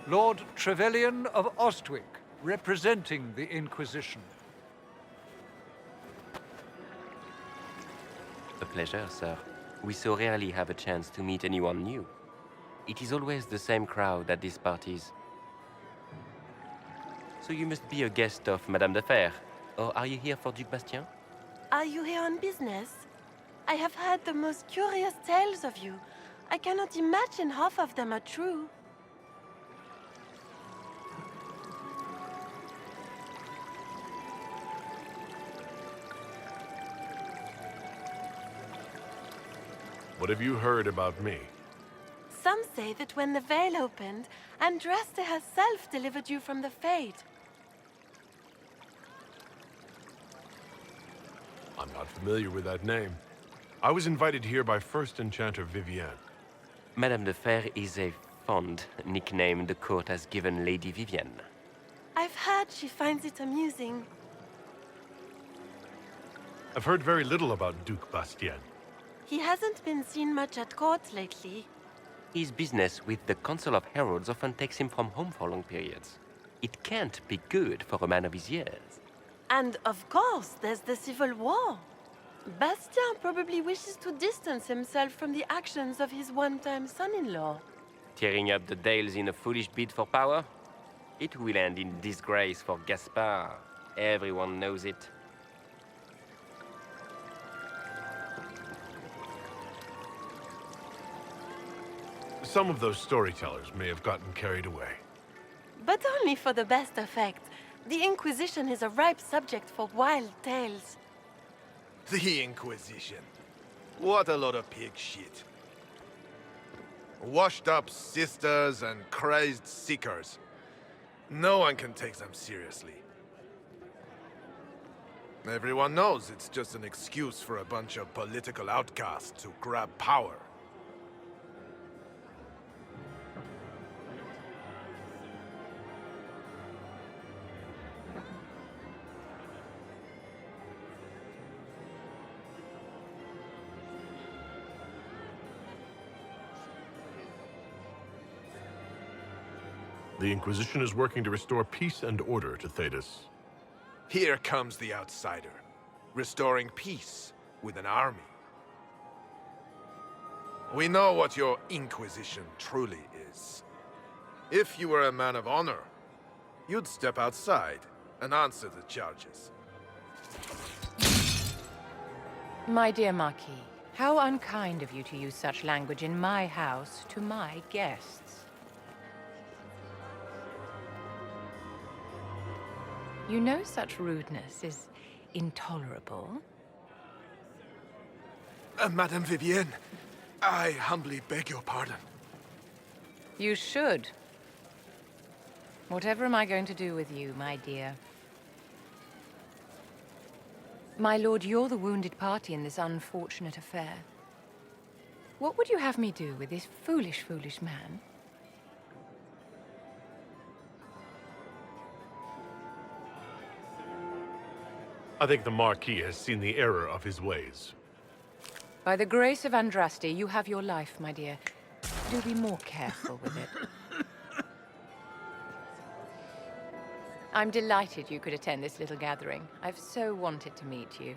Lord Trevelyan of Ostwick, representing the Inquisition. A pleasure, sir. We so rarely have a chance to meet anyone new. It is always the same crowd at these parties. So you must be a guest of Madame de Fer, or are you here for Duc Bastien? Are you here on business? I have heard the most curious tales of you. I cannot imagine half of them are true. What have you heard about me? Some say that when the veil opened, Andraste herself delivered you from the Fade. I'm not familiar with that name. I was invited here by First Enchanter Vivienne. Madame de Fer is a fond nickname the court has given Lady Vivienne. I've heard she finds it amusing. I've heard very little about Duc Bastien. He hasn't been seen much at court lately. His business with the Council of Heralds often takes him from home for long periods. It can't be good for a man of his years. And of course, there's the Civil War. Bastien probably wishes to distance himself from the actions of his one-time son-in-law. Tearing up the Dales in a foolish bid for power? It will end in disgrace for Gaspard. Everyone knows it. Some of those storytellers may have gotten carried away. But only for the best effect. The Inquisition is a ripe subject for wild tales. The Inquisition. What a lot of pig shit. Washed up sisters and crazed seekers. No one can take them seriously. Everyone knows it's just an excuse for a bunch of political outcasts to grab power. The Inquisition is working to restore peace and order to Thedas. Here comes the outsider, restoring peace with an army. We know what your Inquisition truly is. If you were a man of honor, you'd step outside and answer the charges. My dear Marquis, how unkind of you to use such language in my house to my guests. You know such rudeness is intolerable. Madame Vivienne, I humbly beg your pardon. You should. Whatever am I going to do with you, my dear? My lord, you're the wounded party in this unfortunate affair. What would you have me do with this foolish, foolish man? I think the Marquis has seen the error of his ways. By the grace of Andraste, you have your life, my dear. Do be more careful with it. I'm delighted you could attend this little gathering. I've so wanted to meet you.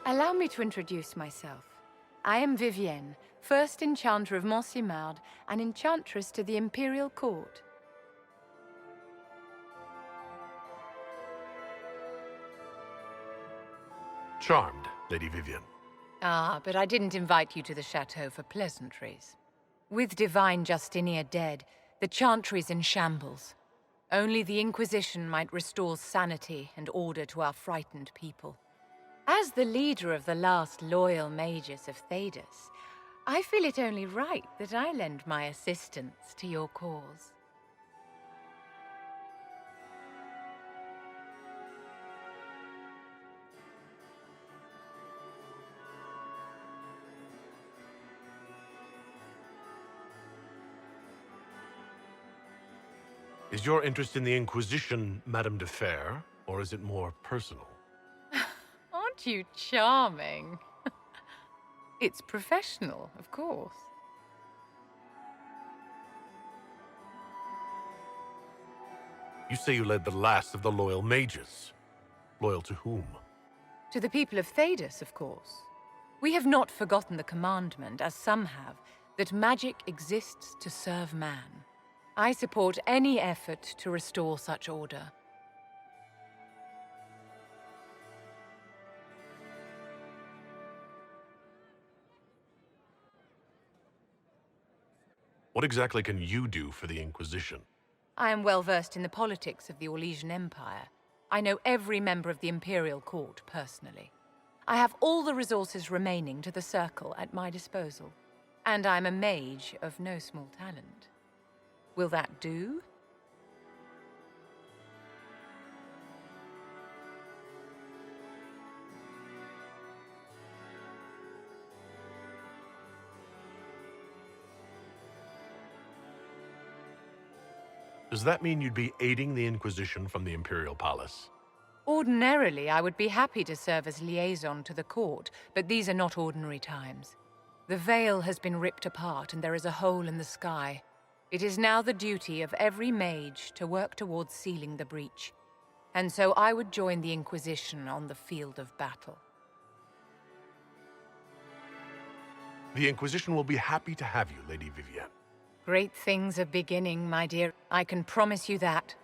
Allow me to introduce myself. I am Vivienne, first Enchanter of Montsimard and Enchantress to the Imperial Court. Charmed, Lady Vivienne. Ah, but I didn't invite you to the chateau for pleasantries. With Divine Justinia dead, the Chantry's in shambles. Only the Inquisition might restore sanity and order to our frightened people. As the leader of the last loyal mages of Thedas, I feel it only right that I lend my assistance to your cause. Is your interest in the Inquisition, Madame de Fer, or is it more personal? Aren't you charming? It's professional, of course. You say you led the last of the loyal mages. Loyal to whom? To the people of Thedas, of course. We have not forgotten the commandment, as some have, that magic exists to serve man. I support any effort to restore such order. What exactly can you do for the Inquisition? I am well versed in the politics of the Orlesian Empire. I know every member of the Imperial Court personally. I have all the resources remaining to the Circle at my disposal. And I'm a mage of no small talent. Will that do? Does that mean you'd be aiding the Inquisition from the Imperial Palace? Ordinarily, I would be happy to serve as liaison to the court, but these are not ordinary times. The veil has been ripped apart and there is a hole in the sky. It is now the duty of every mage to work towards sealing the breach. And so I would join the Inquisition on the field of battle. The Inquisition will be happy to have you, Lady Vivienne. Great things are beginning, my dear. I can promise you that.